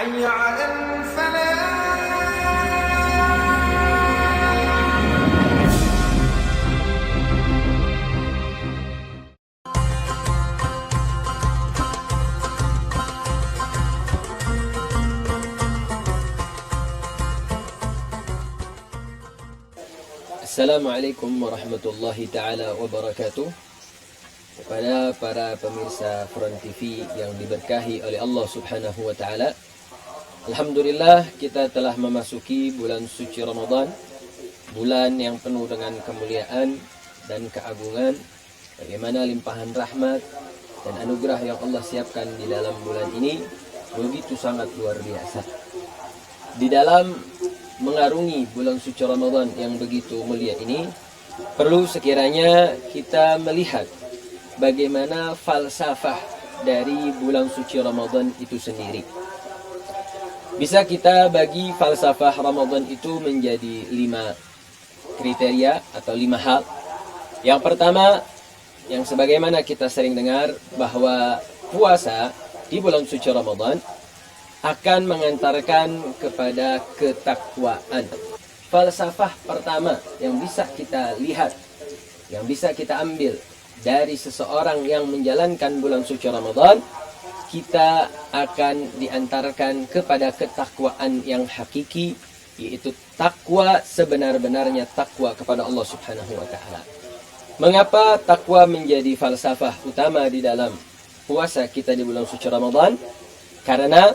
حي على الفلاح. Assalamualaikum warahmatullahi ta'ala wabarakatuh. Kepada para pemirsa Front TV yang diberkahi oleh Allah subhanahu wa ta'ala, alhamdulillah kita telah memasuki bulan suci Ramadan, bulan yang penuh dengan kemuliaan dan keagungan. Bagaimana limpahan rahmat dan anugerah yang Allah siapkan di dalam bulan ini begitu sangat luar biasa. Di dalam mengarungi bulan suci Ramadan yang begitu mulia ini, perlu sekiranya kita melihat bagaimana falsafah dari bulan suci Ramadan itu sendiri. Bisa kita bagi falsafah Ramadan itu menjadi 5 kriteria atau 5 hal. Yang pertama, yang sebagaimana kita sering dengar, bahwa puasa di bulan suci Ramadan akan mengantarkan kepada ketakwaan. Falsafah pertama yang bisa kita lihat, yang bisa kita ambil dari seseorang yang menjalankan bulan suci Ramadan, kita akan diantarkan kepada ketakwaan yang hakiki, yaitu takwa sebenar-benarnya takwa kepada Allah Subhanahu wa taala. Mengapa takwa menjadi falsafah utama di dalam puasa kita di bulan suci Ramadan? Karena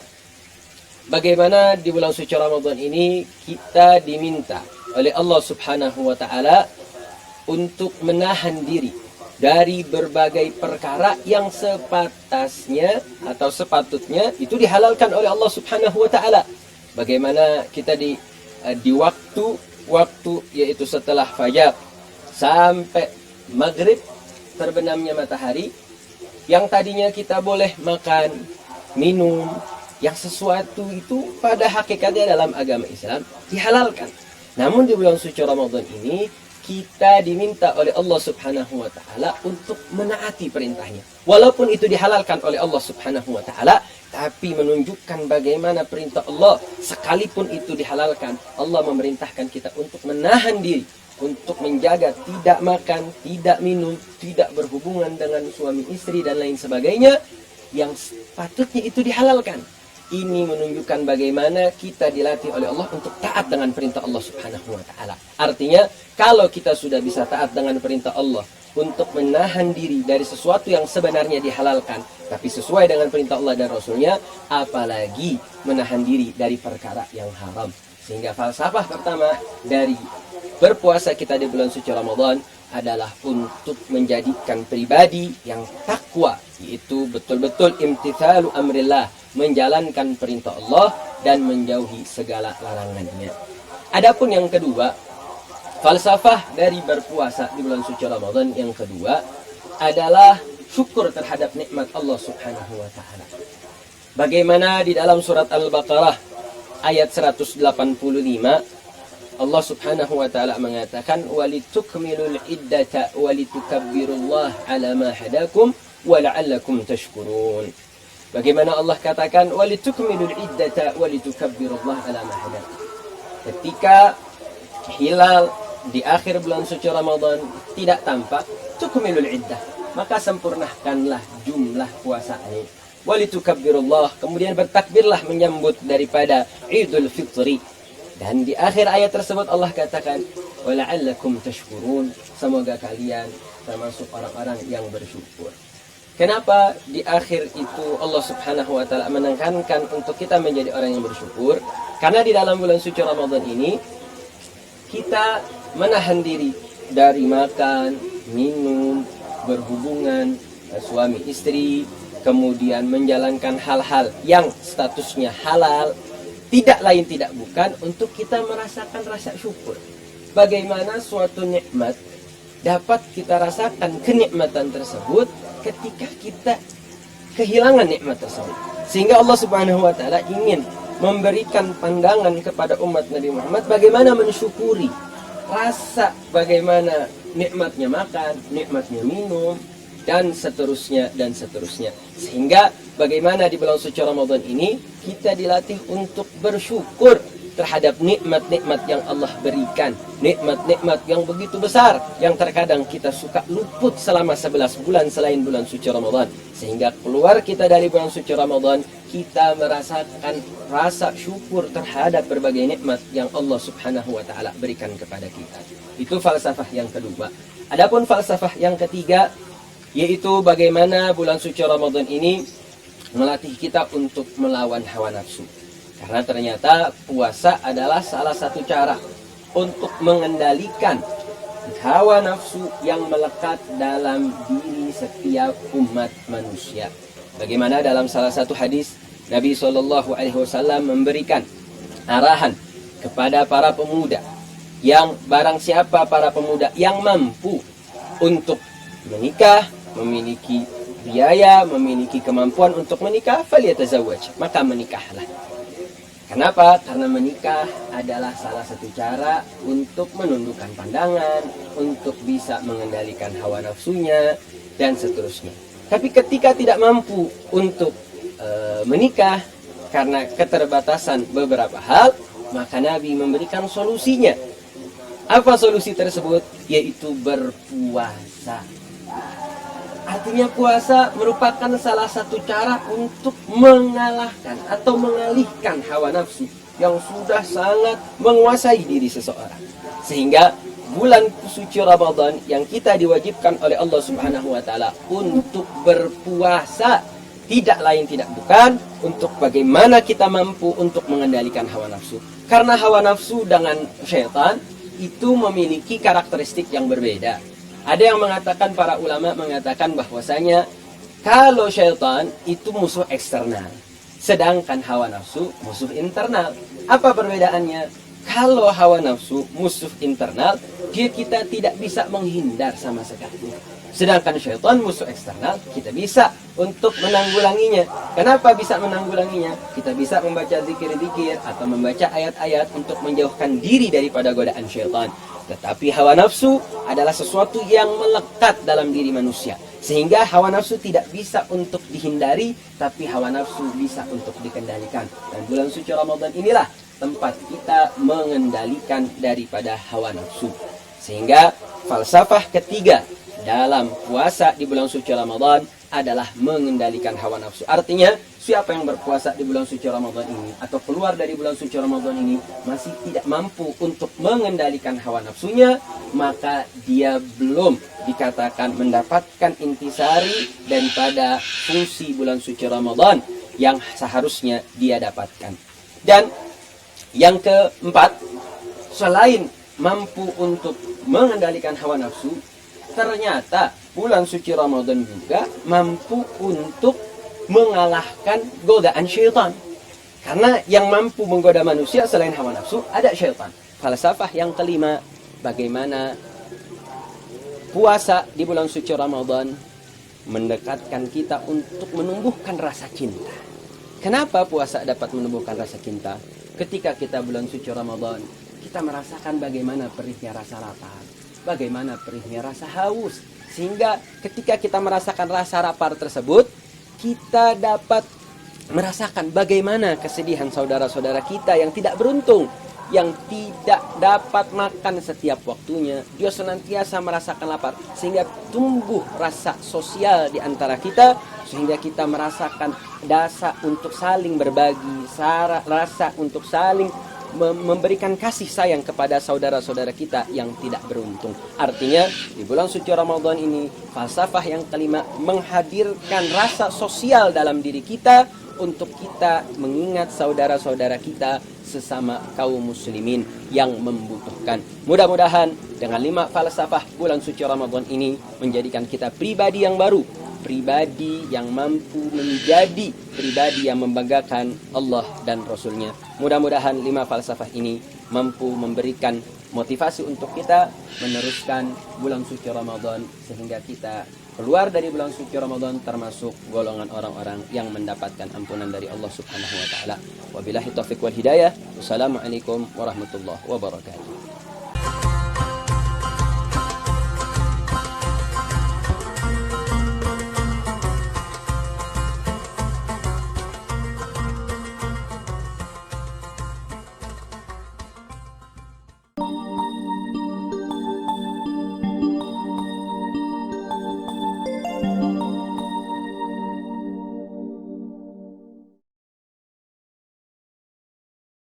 bagaimana di bulan suci Ramadan ini kita diminta oleh Allah Subhanahu wa taala untuk menahan diri dari berbagai perkara yang sepatasnya atau sepatutnya itu dihalalkan oleh Allah Subhanahu wa taala. Bagaimana kita di waktu yaitu setelah fajar sampai maghrib terbenamnya matahari, yang tadinya kita boleh makan, minum, yang sesuatu itu pada hakikatnya dalam agama Islam dihalalkan. Namun di bulan suci Ramadan ini kita diminta oleh Allah Subhanahu wa taala untuk menaati perintahnya. Walaupun itu dihalalkan oleh Allah Subhanahu wa taala, tapi menunjukkan bagaimana perintah Allah sekalipun itu dihalalkan, Allah memerintahkan kita untuk menahan diri, untuk menjaga tidak makan, tidak minum, tidak berhubungan dengan suami istri dan lain sebagainya yang patutnya itu dihalalkan. Ini menunjukkan bagaimana kita dilatih oleh Allah untuk taat dengan perintah Allah Subhanahu wa taala. Artinya, kalau kita sudah bisa taat dengan perintah Allah untuk menahan diri dari sesuatu yang sebenarnya dihalalkan, tapi sesuai dengan perintah Allah dan Rasulnya, apalagi menahan diri dari perkara yang haram. Sehingga falsafah pertama dari berpuasa kita di bulan suci Ramadan adalah untuk menjadikan pribadi yang takwa, yaitu betul-betul imtithalu amrillah, menjalankan perintah Allah dan menjauhi segala larangannya. Adapun yang kedua, falsafah dari berpuasa di bulan suci Ramadan yang kedua adalah syukur terhadap nikmat Allah Subhanahu wa taala. Bagaimana di dalam surat Al-Baqarah ayat 185 Allah Subhanahu wa taala mengatakan, walitukmilul iddata walitukabbirullaha ala ma hadakum wa la'allakum tashkurun. Bagaimana Allah katakan walitukmilul iddata walitukabbirullaha ala ma hadakum. Ketika hilal di akhir bulan suci Ramadan tidak tampak, tukmilul iddah, maka sempurnakanlah jumlah puasanya. Walitukabbirullaha, kemudian bertakbirlah menyambut daripada Idul Fitri. Dan di akhir ayat tersebut Allah katakan, wala'allakum tashkurun, semoga kalian termasuk orang-orang yang bersyukur. Kenapa di akhir itu Allah Subhanahu wa taala menekankan untuk kita menjadi orang yang bersyukur? Karena di dalam bulan suci Ramadan ini kita menahan diri dari makan, minum, berhubungan suami istri, kemudian menjalankan hal-hal yang statusnya halal, tidak lain tidak bukan untuk kita merasakan rasa syukur. Bagaimana suatu nikmat dapat kita rasakan kenikmatan tersebut ketika kita kehilangan nikmat tersebut. Sehingga Allah Subhanahu wa taala ingin memberikan pandangan kepada umat Nabi Muhammad bagaimana mensyukuri rasa, bagaimana nikmatnya makan, nikmatnya minum, dan seterusnya dan seterusnya. Sehingga bagaimana di bulan suci Ramadan ini kita dilatih untuk bersyukur terhadap nikmat-nikmat yang Allah berikan, nikmat-nikmat yang begitu besar yang terkadang kita suka luput selama 11 bulan selain bulan suci Ramadan. Sehingga keluar kita dari bulan suci Ramadan, kita merasakan rasa syukur terhadap berbagai nikmat yang Allah Subhanahu wa taala berikan kepada kita. Itu falsafah yang kedua. Adapun falsafah yang ketiga, yaitu bagaimana bulan suci Ramadan ini melatih kita untuk melawan hawa nafsu. Karena ternyata puasa adalah salah satu cara untuk mengendalikan hawa nafsu yang melekat dalam diri setiap umat manusia. Bagaimana dalam salah satu hadis Nabi SAW memberikan arahan kepada para pemuda, yang barang siapa para pemuda yang mampu untuk menikah, memiliki biaya, memiliki kemampuan untuk menikah, falyatazawwaj, maka menikahlah. Kenapa? Karena menikah adalah salah satu cara untuk menundukkan pandangan, untuk bisa mengendalikan hawa nafsunya, dan seterusnya. Tapi ketika tidak mampu untuk menikah karena keterbatasan beberapa hal, maka Nabi memberikan solusinya. Apa solusi tersebut? Yaitu berpuasa. Artinya puasa merupakan salah satu cara untuk mengalahkan atau mengalihkan hawa nafsu yang sudah sangat menguasai diri seseorang. Sehingga bulan suci Ramadan yang kita diwajibkan oleh Allah Subhanahu wa taala untuk berpuasa, tidak lain tidak bukan untuk bagaimana kita mampu untuk mengendalikan hawa nafsu. Karena hawa nafsu dengan syaitan itu memiliki karakteristik yang berbeda. Ada yang mengatakan, para ulama mengatakan bahwasanya kalau syaitan itu musuh eksternal, sedangkan hawa nafsu musuh internal. Apa perbedaannya? Kalau hawa nafsu musuh internal, kita tidak bisa menghindar sama sekali. Sedangkan syaitan musuh eksternal, kita bisa untuk menanggulanginya. Kenapa bisa menanggulanginya? Kita bisa membaca zikir-zikir atau membaca ayat-ayat untuk menjauhkan diri daripada godaan syaitan. Tetapi hawa nafsu adalah sesuatu yang melekat dalam diri manusia. Sehingga hawa nafsu tidak bisa untuk dihindari, tapi hawa nafsu bisa untuk dikendalikan. Dan bulan suci Ramadan inilah tempat kita mengendalikan daripada hawa nafsu. Sehingga falsafah ketiga dalam puasa di bulan suci Ramadan adalah mengendalikan hawa nafsu. Artinya, siapa yang berpuasa di bulan suci Ramadan ini atau keluar dari bulan suci Ramadan ini masih tidak mampu untuk mengendalikan hawa nafsunya, maka dia belum dikatakan mendapatkan intisari daripada fungsi bulan suci Ramadan yang seharusnya dia dapatkan. Dan yang keempat, selain mampu untuk mengendalikan hawa nafsu, ternyata bulan suci Ramadan juga mampu untuk mengalahkan godaan syaitan. Karena yang mampu menggoda manusia selain hawa nafsu ada syaitan. Falsafah yang kelima, bagaimana puasa di bulan suci Ramadan mendekatkan kita untuk menumbuhkan rasa cinta. Kenapa puasa dapat menumbuhkan rasa cinta? Ketika kita bulan suci Ramadan, kita merasakan bagaimana perihnya rasa lapar, bagaimana perihnya rasa haus. Sehingga ketika kita merasakan rasa lapar tersebut, kita dapat merasakan bagaimana kesedihan saudara-saudara kita yang tidak beruntung, yang tidak dapat makan setiap waktunya. Dia senantiasa merasakan lapar, sehingga tumbuh rasa sosial di antara kita, sehingga kita merasakan rasa untuk saling berbagi, rasa untuk saling memberikan kasih sayang kepada saudara-saudara kita yang tidak beruntung. Artinya di bulan suci Ramadan ini, falsafah yang kelima menghadirkan rasa sosial dalam diri kita untuk kita mengingat saudara-saudara kita sesama kaum muslimin yang membutuhkan. Mudah-mudahan dengan 5 falsafah bulan suci Ramadan ini menjadikan kita pribadi yang baru, pribadi yang mampu menjadi pribadi yang membanggakan Allah dan Rasulnya. Mudah-mudahan 5 falsafah ini mampu memberikan motivasi untuk kita meneruskan bulan suci Ramadan, sehingga kita keluar dari bulan suci Ramadan termasuk golongan orang-orang yang mendapatkan ampunan dari Allah Subhanahu wa taala. Wabillahi taufiq wal hidayah. Wassalamualaikum warahmatullahi wabarakatuh.